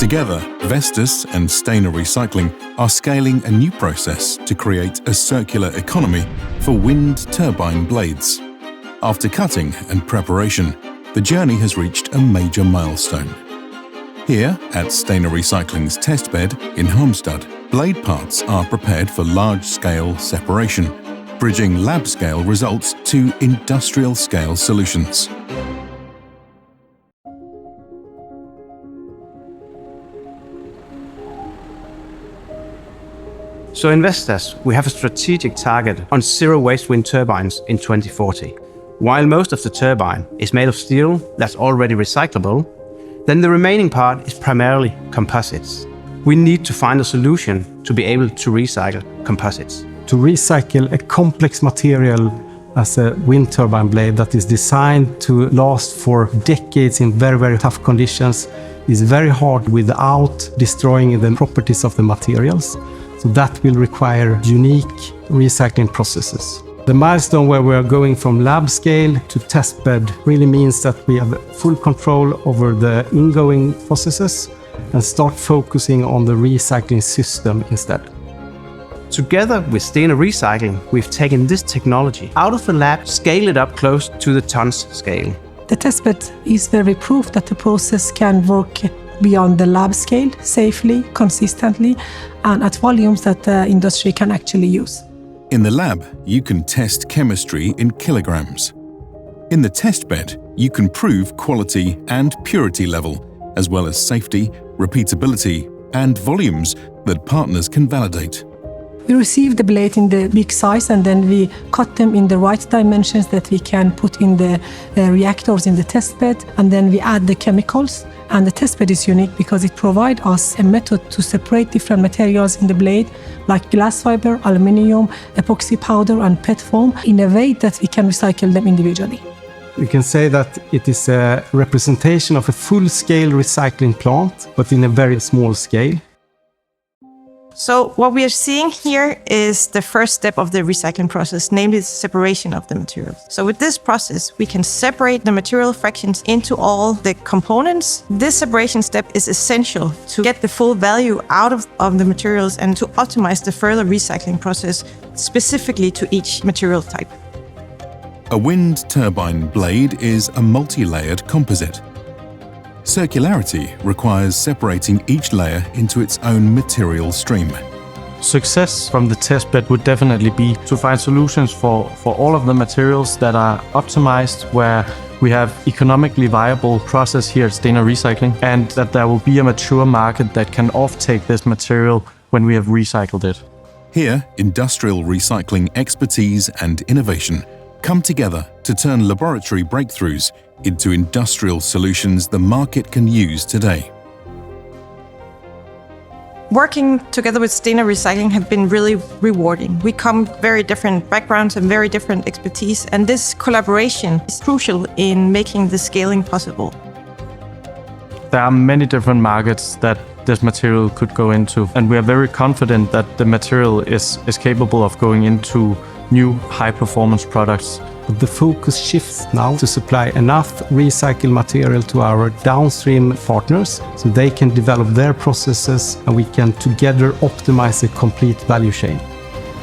Together, Vestas and Stena Recycling are scaling a new process to create a circular economy for wind turbine blades. After cutting and preparation, the journey has reached a major milestone. Here, at Stena Recycling's testbed in Halmstad, blade parts are prepared for large-scale separation, bridging lab-scale results to industrial-scale solutions. So in Vestas, we have a strategic target on zero waste wind turbines in 2040. While most of the turbine is made of steel that's already recyclable, then the remaining part is primarily composites. We need to find a solution to be able to recycle composites. To recycle a complex material as a wind turbine blade that is designed to last for decades in very, very tough conditions is very hard without destroying the properties of the materials. So that will require unique recycling processes. The milestone where we are going from lab scale to testbed really means that we have full control over the ingoing processes and start focusing on the recycling system instead. Together with Stena Recycling, we've taken this technology out of the lab, scaled it up close to the tons scale. The testbed is very proof that the process can work beyond the lab scale, safely, consistently, and at volumes that the industry can actually use. In the lab, you can test chemistry in kilograms. In the testbed, you can prove quality and purity level, as well as safety, repeatability, and volumes that partners can validate. We receive the blade in the big size and then we cut them in the right dimensions that we can put in the reactors in the testbed, and then we add the chemicals. And the testbed is unique because it provides us a method to separate different materials in the blade, like glass fiber, aluminium, epoxy powder, and PET foam, in a way that we can recycle them individually. We can say that it is a representation of a full-scale recycling plant, but in a very small scale. So what we are seeing here is the first step of the recycling process, namely the separation of the materials. So with this process, we can separate the material fractions into all the components. This separation step is essential to get the full value out of the materials and to optimize the further recycling process specifically to each material type. A wind turbine blade is a multi-layered composite. Circularity requires separating each layer into its own material stream. Success from the testbed would definitely be to find solutions for all of the materials that are optimized, where we have economically viable process here at Stena Recycling, and that there will be a mature market that can offtake this material when we have recycled it. Here, industrial recycling expertise and innovation come together to turn laboratory breakthroughs into industrial solutions the market can use today. Working together with Stena Recycling have been really rewarding. We come very different backgrounds and very different expertise, and this collaboration is crucial in making the scaling possible. There are many different markets that this material could go into, and we are very confident that the material is capable of going into new high-performance products. But the focus shifts now to supply enough recycled material to our downstream partners so they can develop their processes and we can together optimize the complete value chain.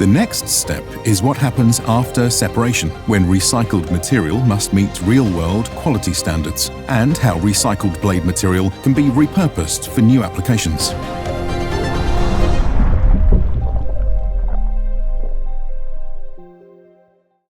The next step is what happens after separation, when recycled material must meet real-world quality standards, and how recycled blade material can be repurposed for new applications.